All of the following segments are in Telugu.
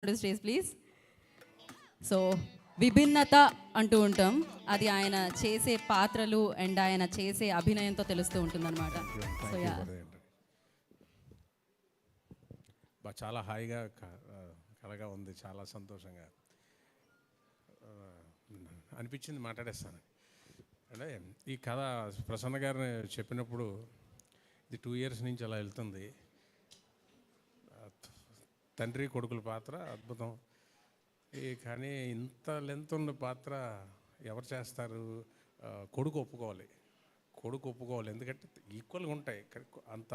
Stage please. సో విభిన్నత అంటూ ఉంటాం, అది ఆయన చేసే పాత్రలు అండ్ ఆయన చేసే అభినయంతో తెలుస్తూ ఉంటుందన్నమాట. సో యా, చాలా హాయిగా కలగా ఉంది, చాలా సంతోషంగా అనిపించింది. మాట్లాడేస్తాను అంటే ఈ కథ ప్రసన్న గారిని చెప్పినప్పుడు ఇది 2 years నుంచి అలా వెళ్తుంది. తండ్రి కొడుకుల పాత్ర అద్భుతం. కానీ ఇంత లెంత్ ఉన్న పాత్ర ఎవరు చేస్తారు? కొడుకు ఒప్పుకోవాలి, ఎందుకంటే ఈక్వల్గా ఉంటాయి. అంత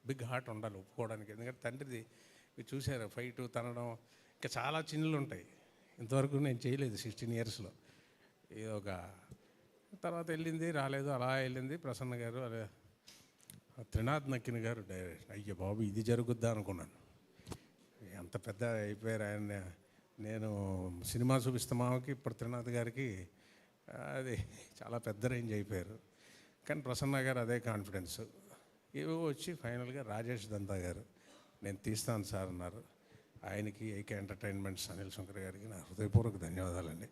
బిగ్ హార్ట్ ఉండాలి ఒప్పుకోవడానికి. ఎందుకంటే తండ్రిది మీరు చూసారు, ఫైట్ తనడం, ఇంకా చాలా చిన్నులు ఉంటాయి. ఇంతవరకు నేను చేయలేదు 16 yearsలో. ఇది ఒక తర్వాత వెళ్ళింది, రాలేదు, అలా వెళ్ళింది. ప్రసన్న గారు అదే త్రినాథ్ నక్కిన గారు డైరెక్ట్. అయ్యో బాబు, ఇది జరుగుద్దా అనుకున్నాను. అంత పెద్ద అయిపోయారు ఆయన. నేను సినిమా చూపిస్తామాకి ఇప్పుడు త్రినాథ్ గారికి అది చాలా పెద్ద రేంజ్ అయిపోయారు. కానీ ప్రసన్న గారు అదే కాన్ఫిడెన్స్. ఏవో వచ్చి ఫైనల్గా రాజేష్ దంతా గారు నేను తీస్తాను సార్ అన్నారు. ఆయనకి ఏకే ఎంటర్టైన్మెంట్స్ అనిల్ శంకర్ గారికి నా హృదయపూర్వక ధన్యవాదాలండి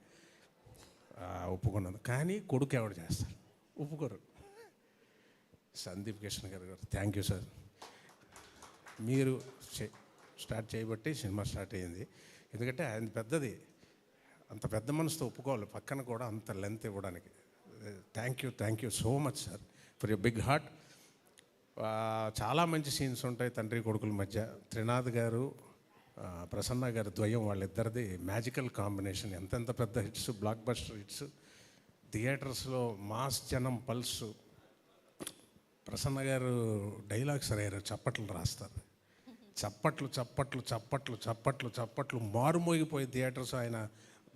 ఒప్పుకున్నాను. కానీ కొడుకు ఎవడు చేస్తారు? ఒప్పుకోరు. సందీప్ కిషన్ గారు థ్యాంక్ యూ సార్, మీరు స్టార్ట్ చేయబట్టి సినిమా స్టార్ట్ అయ్యింది. ఎందుకంటే ఆయన పెద్దది, అంత పెద్ద మనసుతో ఒప్పుకోవాలి, పక్కన కూడా అంత లెంత్ ఇవ్వడానికి. Thank you so much sir for your big heart. చాలా మంచి సీన్స్ ఉంటాయి తండ్రి కొడుకుల మధ్య. త్రినాథ్ గారు ప్రసన్న గారు ద్వయం, వాళ్ళిద్దరిది మ్యాజికల్ కాంబినేషన్. ఎంతెంత పెద్ద హిట్స్, బ్లాక్ బస్టర్ హిట్స్, థియేటర్స్లో మాస్ జనం పల్సు. ప్రసన్న గారు డైలాగ్స్ రాయారు, చప్పట్లు రాస్తారు. చప్పట్లు చప్పట్లు చప్పట్లు చప్పట్లు చప్పట్లు మారుమోగిపోయి థియేటర్స్. ఆయన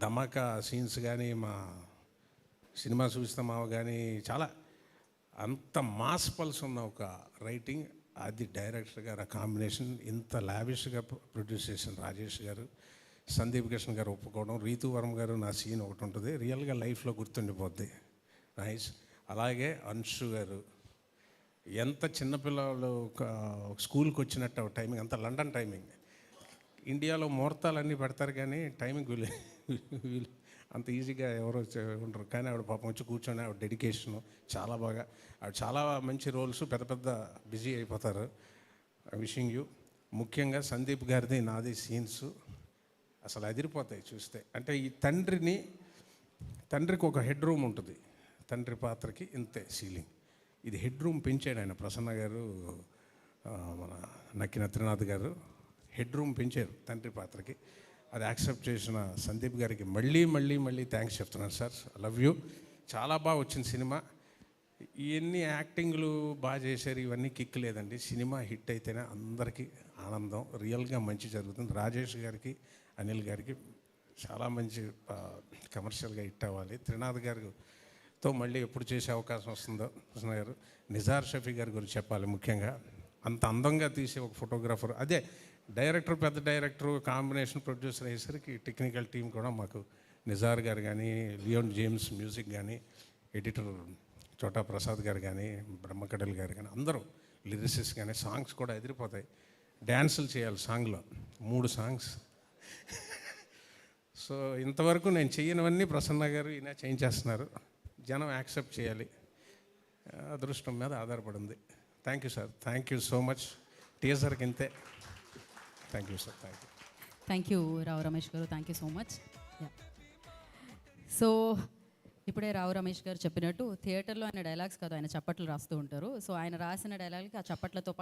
ధమాకా సీన్స్ కానీ, మా సినిమా చూస్తామావ కానీ, చాలా అంత మాస్ పల్స్ ఉన్న ఒక రైటింగ్. అది డైరెక్టర్ గారు ఆ కాంబినేషన్ ఇంత లావిష్గా ప్రొడ్యూస్ చేసిన రాజేష్ గారు, సందీప్ కిషన్ గారు ఒప్పుకోవడం, రీతువరం గారు నా సీన్ ఒకటి ఉంటుంది రియల్గా లైఫ్లో గుర్తుండిపోద్ది, నైస్. అలాగే అంశు గారు ఎంత చిన్నపిల్లలు స్కూల్కి వచ్చినట్టు టైమింగ్, అంత లండన్ టైమింగ్. ఇండియాలో ముహూర్తాలన్నీ పెడతారు కానీ టైమింగ్ వీళ్ళు అంత ఈజీగా ఎవరో ఉండరు. కానీ ఆవిడ పాపం వచ్చి కూర్చొని ఆవిడ డెడికేషను చాలా బాగా, ఆవిడ చాలా మంచి రోల్స్, పెద్ద పెద్ద బిజీ అయిపోతారు. Wishing you. ముఖ్యంగా సందీప్ గారిది నాది సీన్స్ అసలు అదిరిపోతాయి చూస్తే. అంటే ఈ తండ్రికి ఒక హెడ్ రూమ్ ఉంటుంది, తండ్రి పాత్రకి ఇంతే సీలింగ్. ఇది హెడ్ రూమ్ పెంచాడు ఆయన ప్రసన్న గారు, మన నక్కిన త్రినాథ్ గారు హెడ్ రూమ్ పెంచారు తండ్రి పాత్రకి. అది యాక్సెప్ట్ చేసిన సందీప్ గారికి మళ్ళీ మళ్ళీ మళ్ళీ థ్యాంక్స్ చెప్తున్నాను సార్. Love you. చాలా బాగా వచ్చింది సినిమా. ఇవన్నీ యాక్టింగ్లు బాగా చేశారు, ఇవన్నీ కిక్ లేదండి. సినిమా హిట్ అయితేనే అందరికీ ఆనందం, రియల్గా మంచి జరుగుతుంది. రాజేష్ గారికి, అనిల్ గారికి చాలా మంచి కమర్షియల్గా హిట్ అవ్వాలి. త్రినాథ్ గారితో మళ్ళీ ఎప్పుడు చేసే అవకాశం వస్తుందో కృష్ణ గారు. నిజార్ షఫీ గారి గురించి చెప్పాలి ముఖ్యంగా. అంత అందంగా తీసే ఒక ఫోటోగ్రాఫర్. అదే డైరెక్టర్, పెద్ద డైరెక్టర్ కాంబినేషన్ ప్రొడ్యూసర్ అయ్యేసరికి టెక్నికల్ టీం కూడా మాకు నిజార్ గారు కానీ, లియోన్ జేమ్స్ మ్యూజిక్ కానీ, ఎడిటర్ చోటా ప్రసాద్ గారు కానీ, బ్రహ్మకడల్ గారు కానీ, అందరూ లిరిసిస్ కానీ, సాంగ్స్ కూడా ఎదిరిపోతాయి. డ్యాన్సులు చేయాలి సాంగ్లో, 3 సాంగ్స్. సో ఇంతవరకు నేను చేయనివన్నీ ప్రసన్న గారు ఈయన చేయించేస్తున్నారు. జనం యాక్సెప్ట్ చేయాలి, అదృష్టం మీద ఆధారపడింది. Thank you sir, thank you so much. టీజర్కి ఇంతే. Thank you sir, thank you Rao Ramesh garu, thank you so much. So ఇప్పుడే రావు రమేష్ గారు చెప్పినట్టు థియేటర్లో ఆయన డైలాగ్స్ కాదు, ఆయన చప్పట్లు రాస్తూ ఉంటారు. సో ఆయన రాసిన డైలాగ్కి ఆ చప్పట్లతో